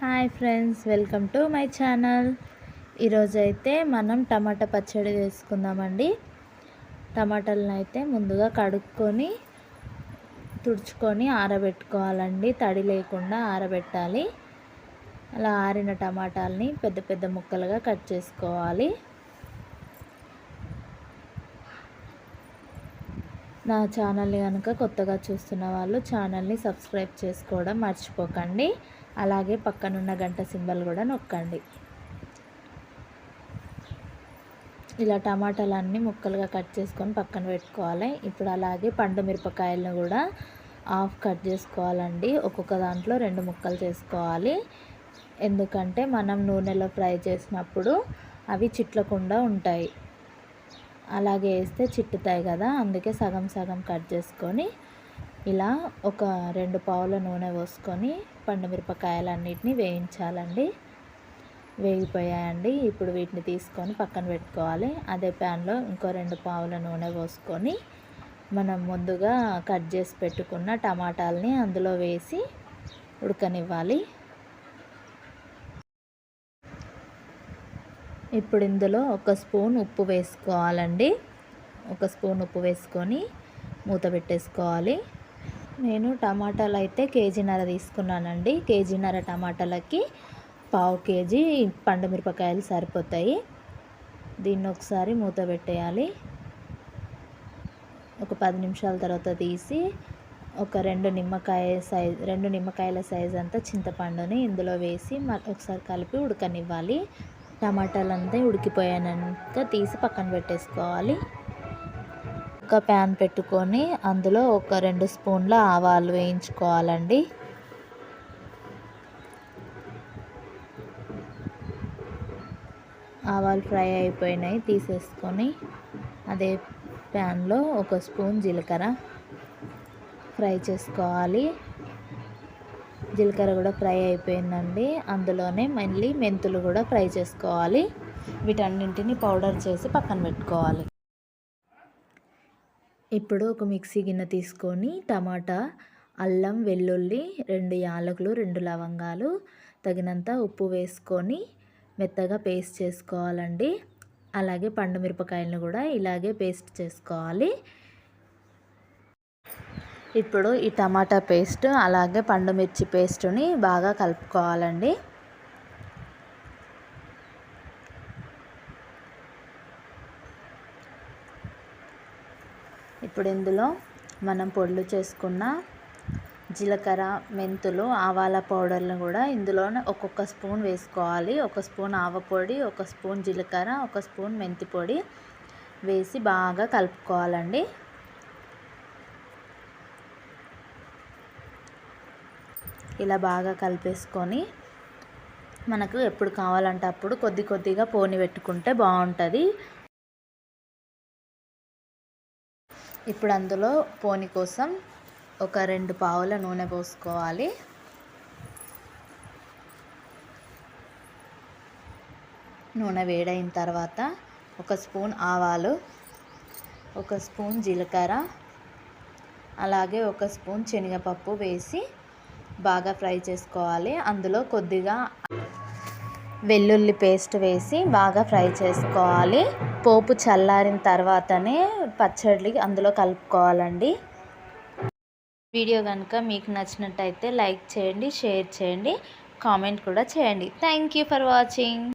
Hi friends, welcome to my channel. ఈరోజైతే మనం టమాటా పచ్చడి వేసుకుందామండి. టమాటాలను అయితే ముందుగా కడుక్కొని తుడుచుకొని ఆరబెట్టుకోవాలండి. తడి లేకుండా ఆరబెట్టాలి. అలా ఆరిన టమాటాలని పెద్ద పెద్ద ముక్కలుగా కట్ చేసుకోవాలి. నా ఛానల్ని కనుక కొత్తగా చూస్తున్న వాళ్ళు ఛానల్ని సబ్స్క్రైబ్ చేసుకోవడం మర్చిపోకండి. అలాగే పక్కనున్న గంట సింబల్ కూడా నొక్కండి. ఇలా టమాటాలన్నీ ముక్కలుగా కట్ చేసుకొని పక్కన పెట్టుకోవాలి. ఇప్పుడు అలాగే పండు మిరపకాయలను కూడా హాఫ్ కట్ చేసుకోవాలండి. ఒక్కొక్క దాంట్లో 2 ముక్కలు చేసుకోవాలి. ఎందుకంటే మనం నూనెలో ఫ్రై చేసినప్పుడు అవి చిట్లకుండా ఉంటాయి. అలాగే వేస్తే చిట్టుతాయి కదా, అందుకే సగం సగం కట్ చేసుకొని ఇలా ఒక 2 పావుల నూనె పోసుకొని పండు మిరపకాయలన్నిటిని వేయించాలండి. వేగిపోయాయండి. ఇప్పుడు వీటిని తీసుకొని పక్కన పెట్టుకోవాలి. అదే ప్యాన్లో ఇంకో 2 పావుల నూనె పోసుకొని మనం ముందుగా కట్ చేసి పెట్టుకున్న టమాటాలని అందులో వేసి ఉడకనివ్వాలి. ఇప్పుడు ఇందులో 1 స్పూన్ ఉప్పు వేసుకోవాలండి. 1 స్పూన్ ఉప్పు వేసుకొని మూత పెట్టేసుకోవాలి. నేను టమాటాలు అయితే కేజీన్నర తీసుకున్నానండి. కేజీన్నర టమాటాలకి 1/2 కేజీ పండు మిరపకాయలు సరిపోతాయి. దీన్ని ఒకసారి మూత పెట్టేయాలి. ఒక 10 నిమిషాల తర్వాత తీసి ఒక 2 నిమ్మకాయల సైజ్ అంతా చింతపండుని ఇందులో వేసి ఒకసారి కలిపి ఉడకనివ్వాలి. టమాటాలంతా ఉడికిపోయాక తీసి పక్కన పెట్టేసుకోవాలి. ఒక ప్యాన్ పెట్టుకొని అందులో ఒక 2 స్పూన్ల ఆవాలు వేయించుకోవాలండి. ఆవాలు ఫ్రై అయిపోయినాయి, తీసేసుకొని అదే ప్యాన్లో 1 స్పూన్ జీలకర్ర ఫ్రై చేసుకోవాలి. జీలకర్ర కూడా ఫ్రై అయిపోయిందండి. అందులోనే మళ్ళీ మెంతులు కూడా ఫ్రై చేసుకోవాలి. వీటన్నింటిని పౌడర్ చేసి పక్కన పెట్టుకోవాలి. ఇప్పుడు ఒక మిక్సీ గిన్నె తీసుకొని టమాటా, అల్లం, వెల్లుల్లి, 2 యాలకులు, 2 లవంగాలు, తగినంత ఉప్పు వేసుకొని మెత్తగా పేస్ట్ చేసుకోవాలండి. అలాగే పండు మిరపకాయలను కూడా ఇలాగే పేస్ట్ చేసుకోవాలి. ఇప్పుడు ఈ టమాటా పేస్ట్ అలాగే పండు మిర్చి పేస్టుని బాగా కలుపుకోవాలండి. ఇప్పుడు ఇందులో మనం పొడులు చేసుకున్న జీలకర్ర, మెంతులు, ఆవాల పౌడర్లు కూడా ఇందులోనే ఒక్కొక్క స్పూన్ వేసుకోవాలి. 1 స్పూన్ ఆవ పొడి, 1 స్పూన్ జీలకర్ర, 1 స్పూన్ మెంతి పొడి వేసి బాగా కలుపుకోవాలండి. ఇలా బాగా కలిపేసుకొని మనకు ఎప్పుడు కావాలంటే అప్పుడు కొద్ది కొద్దిగా పోని పెట్టుకుంటే బాగుంటుంది. ఇప్పుడు అందులో పోని కోసం ఒక 2 పావుల నూనె పోసుకోవాలి. నూనె వేడైన తర్వాత 1 స్పూన్ ఆవాలు, 1 స్పూన్ జీలకర్ర, అలాగే 1 స్పూన్ శనగపప్పు వేసి బాగా ఫ్రై చేసుకోవాలి. అందులో కొద్దిగా వెల్లుల్లి పేస్ట్ వేసి బాగా ఫ్రై చేసుకోవాలి. పోపు చల్లారిన తర్వాతనే పచ్చడి అందులో కలుపుకోవాలండి. వీడియో కనుక మీకు నచ్చినట్టయితే లైక్ చేయండి, షేర్ చేయండి, కామెంట్ కూడా చేయండి. Thank you for watching.